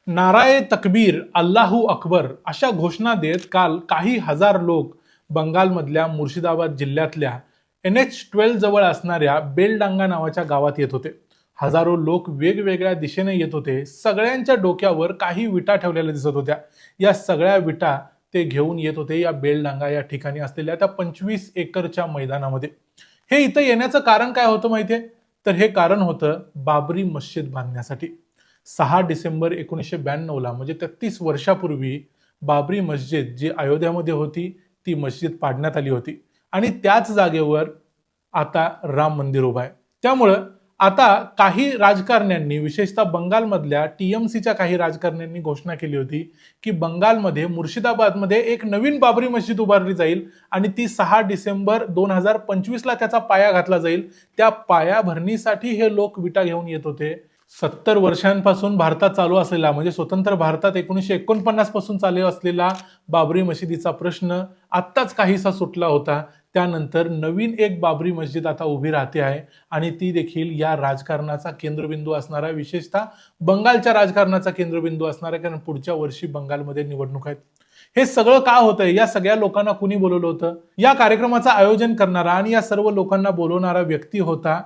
नाराए तकबीर, अल्लाहू अकबर अशा घोषणा देत काल काही हजार लोक बंगालमधल्या मुर्शिदाबाद जिल्ह्यातल्या NH-12 जवळ असणाऱ्या बेलडांगा नावाच्या गावात येत होते. हजारो लोक वेगवेगळ्या दिशेने येत होते. सगळ्यांच्या डोक्यावर काही विटा ठेवलेल्या दिसत होत्या. या सगळ्या विटा ते घेऊन येत होते या बेलडांगा या ठिकाणी असलेल्या त्या 25 एकरच्या मैदानामध्ये. हे इथं येण्याचं कारण काय होतं माहितीये? तर हे कारण होतं बाबरी मस्जिद बांधण्यासाठी. 6 डिसेंबर 1992 म्हणजे 33 वर्षापूर्वी बाबरी मस्जिद जी अयोध्यामध्ये होती ती मस्जिद पाडण्यात आली होती आणि त्याच जागेवर आता राम मंदिर उभं आहे. त्यामुळं आता काही राजकारण्यांनी विशेषतः बंगालमधल्या TMCच्या काही राजकारण्यांनी घोषणा केली होती की बंगालमध्ये मुर्शिदाबादमध्ये एक नवीन बाबरी मस्जिद उभारली जाईल आणि ती 6 डिसेंबर 2025ला त्याचा पाया घातला जाईल. त्या पायाभरणीसाठी हे लोक विटा घेऊन येत होते. 70 वर्षांपासून भारतात चालू असलेला म्हणजे स्वतंत्र भारतात 1949 पासून चालू असलेला बाबरी मशिदीचा प्रश्न आत्ताच काहीसा सुटला होता. त्यानंतर नवीन एक बाबरी मस्जिद आता उभी राहते आहे आणि ती देखील या राजकारणाचा केंद्रबिंदू असणार आहे, विशेषतः बंगालच्या राजकारणाचा केंद्रबिंदू असणार आहे, कारण पुढच्या वर्षी बंगालमध्ये निवडणूक आहेत. हे सगळं का होतंय? या सगळ्या लोकांना कुणी बोलवलं होतं? या कार्यक्रमाचं आयोजन करणारा आणि या सर्व लोकांना बोलवणारा व्यक्ती होता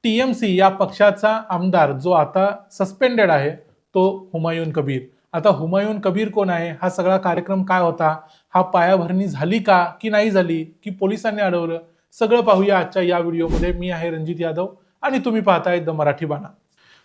TMC या पक्षाचा आमदार, जो आता सस्पेंडेड आहे, तो हुमायून कबीर. आता हुमायून कबीर कोण आहे? हा सगळा कार्यक्रम काय होता? हा पायाभरणी झाली का की नाही झाली की पोलिसांनी अडवलं? सगळं पाहूया आजच्या या व्हिडिओमध्ये. मी आहे रणजित यादव आणि तुम्ही पाहताय द मराठी बाणा.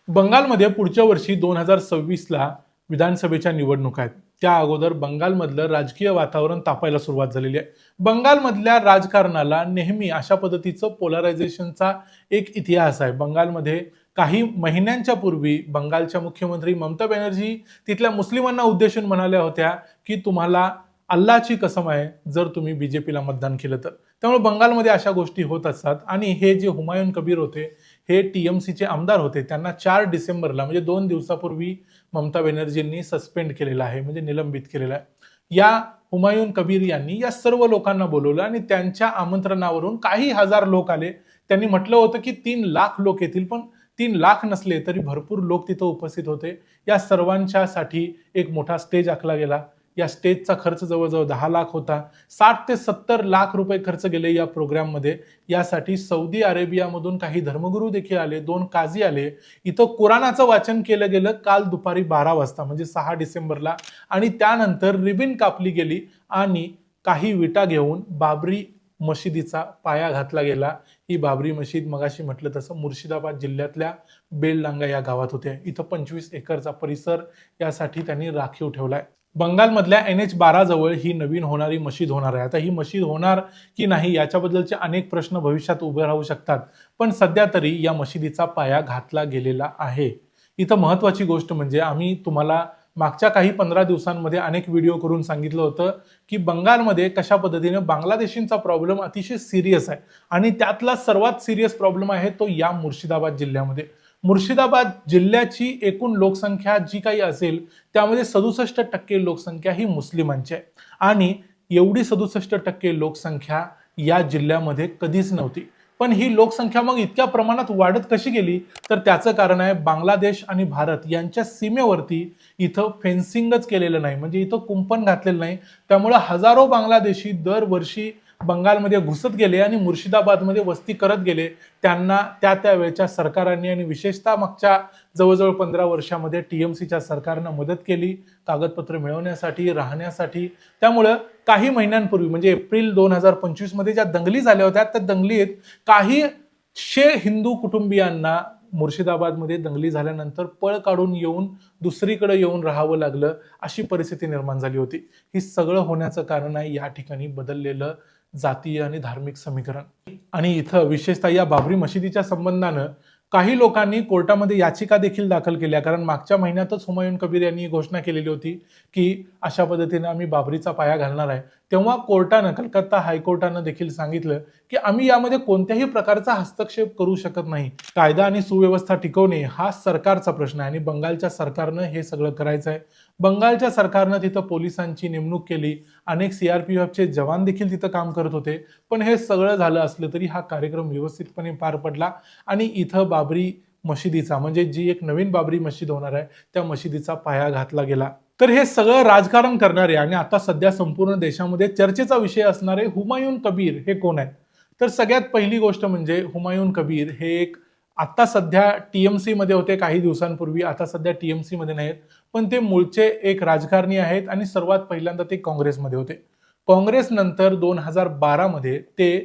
बंगालमध्ये पुढच्या वर्षी 2026ला विधानसभेच्या निवडणुका आहेत. त्या अगोदर बंगालमधलं राजकीय वातावरण तापायला सुरुवात झालेली आहे. बंगालमधल्या राजकारणाला नेहमी अशा पद्धतीचं पोलरायझेशनचा एक इतिहास आहे. बंगालमध्ये काही महिन्यांच्या पूर्वी बंगालच्या मुख्यमंत्री ममता बॅनर्जी तिथल्या मुस्लिमांना उद्देशून म्हणाल्या होत्या की तुम्हाला अल्लाची कसम आहे जर तुम्ही BJPला मतदान केलं तर. त्यामुळे बंगालमध्ये अशा गोष्टी होत असतात आणि हे जे हुमायून कबीर होते हे TMCचे आमदार होते. त्यांना 4 डिसेंबरला म्हणजे 2 दिवसापूर्वी ममता बॅनर्जींनी सस्पेंड केलेलं आहे, म्हणजे निलंबित केलेलं आहे. या हुमायून कबीर यांनी या सर्व लोकांना बोलवलं आणि त्यांच्या आमंत्रणावरून काही हजार लोक आले. त्यांनी म्हटलं होतं की 3 लाख लोक येतील, पण 3 लाख नसले तरी भरपूर लोक तिथं उपस्थित होते. या सर्वांच्यासाठी एक मोठा स्टेज आखला गेला. या स्टेजचा खर्च जवळजवळ 10 लाख होता. 60 ते 70 लाख रुपये खर्च गेले या प्रोग्राममध्ये. यासाठी सौदी अरेबियामधून काही धर्मगुरू देखील आले, 2 काझी आले. इथं कुराणाचं वाचन केलं गेलं काल दुपारी 12 वाजता म्हणजे 6 डिसेंबरला आणि त्यानंतर रिबीन कापली गेली आणि काही विटा घेऊन बाबरी मशिदीचा पाया घातला गेला. ही बाबरी मशीद मगाशी म्हटलं तसं मुर्शिदाबाद जिल्ह्यातल्या बेलडांगा या गावात होते. इथं 25 एकरचा परिसर यासाठी त्यांनी राखीव ठेवलाय. बंगालमधल्या NH-12 जवळ ही नवीन होणारी मशीद होणार आहे. आता ही मशीद होणार की नाही याच्याबद्दलचे अनेक प्रश्न भविष्यात उभे राहू शकतात, पण सध्या तरी या मशिदीचा पाया घातला गेलेला आहे. इथं महत्वाची गोष्ट म्हणजे आम्ही तुम्हाला मागच्या काही 15 दिवसांमध्ये अनेक व्हिडिओ करून सांगितलं होतं की बंगालमध्ये कशा पद्धतीने बांगलादेशींचा प्रॉब्लेम अतिशय सिरियस आहे आणि त्यातला सर्वात सिरियस प्रॉब्लेम आहे तो या मुर्शिदाबाद जिल्ह्यामध्ये. मुर्शिदाबाद जिल्ह्याची एकूण लोकसंख्या जी काही असेल त्यामध्ये 67% लोकसंख्या ही मुस्लिमांची आहे आणि एवढी 67% लोकसंख्या या जिल्ह्यामध्ये कधीच नव्हती. पण ही लोकसंख्या मग इतक्या प्रमाणात वाढत कशी गेली? तर त्याचं कारण आहे बांगलादेश आणि भारत यांच्या सीमेवरती इथं फेन्सिंगच केलेलं नाही, म्हणजे इथं कुंपण घातलेलं नाही. त्यामुळे हजारो बांगलादेशी दरवर्षी बंगालमध्ये घुसत गेले आणि मुर्शिदाबादमध्ये वस्ती करत गेले. त्यांना त्या वेळच्या सरकारांनी आणि विशेषतः मागच्या जवळजवळ 15 वर्षामध्ये TMCच्या सरकारनं मदत केली कागदपत्र मिळवण्यासाठी, राहण्यासाठी. त्यामुळं काही महिन्यांपूर्वी म्हणजे एप्रिल 2025 मध्ये ज्या दंगली झाल्या होत्या त्या दंगलीत काही हिंदू कुटुंबियांना मुर्शिदाबादमध्ये दंगली झाल्यानंतर पळ काढून येऊन दुसरीकडे येऊन राहावं लागलं, अशी परिस्थिती निर्माण झाली होती. ही सगळं होण्याचं कारण आहे या ठिकाणी बदललेलं जातीय आणि धार्मिक समीकरण. आणि इथं विशेषतः या बाबरी मशिदीच्या संबंधानं काही लोकांनी कोर्टामध्ये याचिका देखील दाखल केल्या, कारण मागच्या महिन्यातच हुमायून कबीर यांनी घोषणा केलेली होती की अशा पद्धतीने आम्ही बाबरीचा पाया घालणार आहे. तेव्हा कोर्टानं, कलकत्ता हायकोर्टानं देखील सांगितलं की आम्ही यामध्ये कोणत्याही प्रकारचा हस्तक्षेप करू शकत नाही. कायदा आणि सुव्यवस्था टिकवणे हा सरकारचा प्रश्न आहे आणि बंगालच्या सरकारनं हे सगळं करायचं आहे. बंगालच्या सरकारनं तिथं पोलिसांची नेमणूक केली, अनेक CRPFचे जवान देखील तिथं काम करत होते. पण हे सगळं झालं असलं तरी हा कार्यक्रम व्यवस्थितपणे पार पडला आणि इथं बाबरी मशिदीचा, म्हणजे जी एक नवीन बाबरी मशीद होणार आहे त्या मशिदीचा पाया घातला गेला. तर हे सगळं राजकारण करणारे आणि आता सध्या संपूर्ण देशामध्ये चर्चेचा विषय असणारे हुमायून कबीर हे कोण आहेत? तर सगळ्यात पहिली गोष्ट म्हणजे हुमायून कबीर हे एक आता सध्या टीएमसी मध्ये होते काही दिवसांपूर्वी, आता सध्या टीएमसी मध्ये नाहीत, पण ते मूळचे एक राजकारणी आहेत आणि सर्वात पहिल्यांदा ते काँग्रेसमध्ये होते. काँग्रेस नंतर 2012 मध्ये ते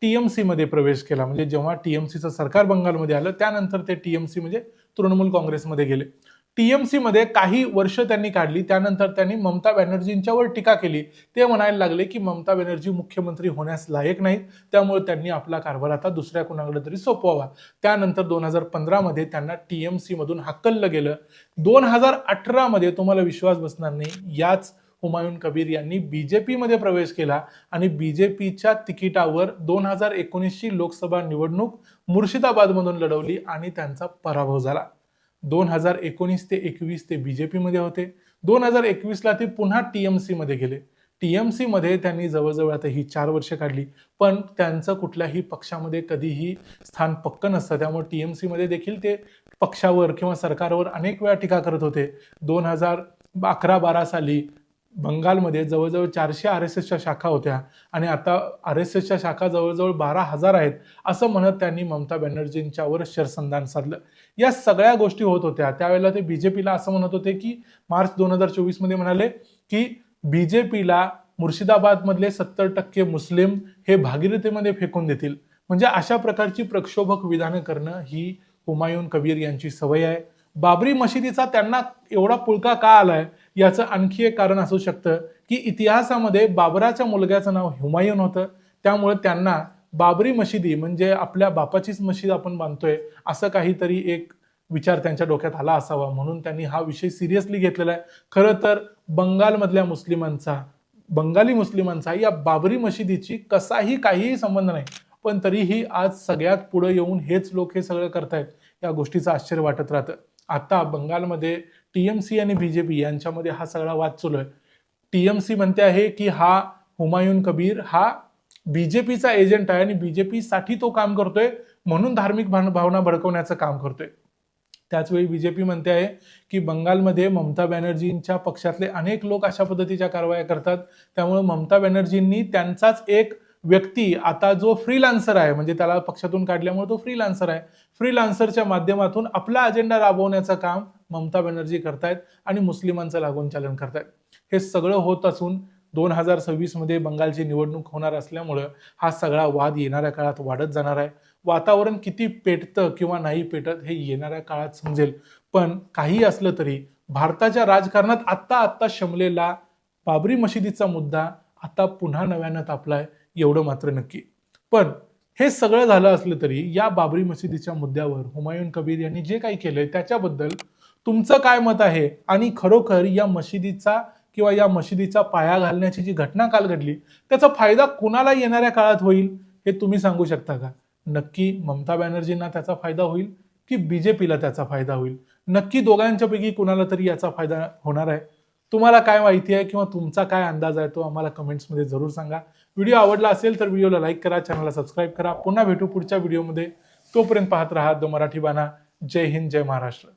टीएमसी मध्ये प्रवेश केला. म्हणजे जेव्हा टीएमसीचं सरकार बंगालमध्ये आलं त्यानंतर ते टीएमसी म्हणजे तृणमूल काँग्रेसमध्ये गेले. टीएमसी मध्ये काही वर्ष त्यांनी काढली, त्यानंतर त्यांनी ममता बॅनर्जींच्यावर टीका केली. ते म्हणायला लागले की ममता बॅनर्जी मुख्यमंत्री होण्यास लायक नाहीत, त्यामुळे त्यांनी आपला कारभार आता दुसऱ्या कोणाकडे तरी सोपवावा. त्यानंतर 2015 मध्ये त्यांना टीएमसी मधून हाकललं गेलं. 2018 मध्ये तुम्हाला विश्वास बसणार नाही, याच हुमायून कबीर यांनी बीजेपी मध्ये प्रवेश केला आणि बीजेपीच्या तिकिटावर 2019 ची लोकसभा निवडणूक मुर्शिदाबाद मधून लढवली आणि त्यांचा पराभव झाला. 2019 ते 21 ते बीजेपी मध्ये होते. 2021 ला ते पुन्हा टीएमसी मध्ये गेले. टीएमसी मध्ये त्यांनी जवळजवळ आता ही 4 वर्ष काढली, पण त्यांचं कुठल्याही पक्षामध्ये कधीही स्थान पक्क नसतं, त्यामुळे टीएमसी मध्ये देखील ते पक्षावर किंवा सरकारवर अनेक वेळा टीका करत होते. 2011-12 साली बंगालमध्ये जवळजवळ 400 RSSच्या शाखा होत्या आणि आता RSSच्या शाखा जवळजवळ 12,000 आहेत, असं म्हणत त्यांनी ममता बॅनर्जींच्यावर शरसंधान साधलं. या सगळ्या गोष्टी होत होत्या. त्यावेळेला ते बीजेपीला असं म्हणत होते की मार्च 2024 मध्ये म्हणाले की बीजेपीला मुर्शिदाबाद मधले 70% मुस्लिम हे भागीरथीमध्ये फेकून देतील. म्हणजे अशा प्रकारची प्रक्षोभक विधानं करणं ही हुमायून कबीर यांची सवय आहे. बाबरी मशिदीचा त्यांना एवढा पुळका का आलाय याचं आणखी एक कारण असू शकतं की इतिहासामध्ये बाबराच्या मुलग्याचं नाव हुमायून होतं, त्यामुळे त्यांना बाबरी मशिदी म्हणजे आपल्या बापाचीच मशीद आपण बांधतोय असं काहीतरी एक विचार त्यांच्या डोक्यात आला असावा, म्हणून त्यांनी हा विषय सिरियसली घेतलेला आहे. खरं तर बंगालमधल्या बंगाली मुस्लिमांचा या बाबरी मशिदीची कसाही काहीही संबंध नाही, पण तरीही आज सगळ्यात पुढे येऊन हेच लोक हे सगळं करतायत, या गोष्टीचं आश्चर्य वाटत राहतं. आता बंगालमध्ये टीएमसी आणि बीजेपी यांच्यामध्ये हा सगळा वाद चालू आहे. टीएमसी म्हणते आहे की हा हुमायून कबीर हा बीजेपीचा एजंट आहे आणि बीजेपी साठी तो काम करतोय, म्हणून धार्मिक भावना भडकवण्याचं काम करतोय. त्याचवेळी बीजेपी म्हणते आहे की बंगालमध्ये ममता बॅनर्जींच्या पक्षातले अनेक लोक अशा पद्धतीच्या कारवाया करतात, त्यामुळे ममता बॅनर्जींनी त्यांचाच एक व्यक्ती आता जो फ्रीलान्सर आहे, म्हणजे त्याला पक्षातून काढल्यामुळे तो फ्रीलान्सर आहे, फ्रीलान्सरच्या माध्यमातून आपला अजेंडा राबवण्याचं काम ममता बॅनर्जी करतायत आणि मुस्लिमांचं लागून चालन करतायत. हे सगळं होत असून 2026 मध्ये बंगालची निवडणूक होणार असल्यामुळं हा सगळा वाद येणाऱ्या काळात वाढत जाणार आहे. वातावरण किती पेटतं किंवा नाही पेटत हे येणाऱ्या काळात समजेल, पण काही असलं तरी भारताच्या राजकारणात आत्ता शमलेला बाबरी मशिदीचा मुद्दा आता पुन्हा नव्यानं तापलाय, एवढं मात्र नक्की. पण हे सगळं झालं असलं तरी या बाबरी मशिदीच्या मुद्द्यावर हुमायून कबीर यांनी जे काही केलंय त्याच्याबद्दल तुमचं काय मत आहे आणि खरोखर या मशिदीचा किंवा या मशिदीचा पाया घालण्याची जी घटना काल घडली त्याचा फायदा कुणाला येणाऱ्या काळात होईल हे तुम्ही सांगू शकता का? नक्की ममता बॅनर्जींना त्याचा फायदा होईल की बीजेपीला त्याचा फायदा होईल? नक्की दोघांच्यापैकी कुणाला तरी याचा फायदा होणार आहे? तुम्हाला काय माहिती आहे किंवा तुमचा काय अंदाज आहे तो आम्हाला कमेंट्समध्ये जरूर सांगा. व्हिडिओ आवडला असेल तर व्हिडिओला लाईक करा, चॅनलला सबस्क्राईब करा. पुन्हा भेटू पुढच्या व्हिडिओमध्ये. तोपर्यंत पाहत राहा द मराठी बाणा. जय हिंद, जय महाराष्ट्र.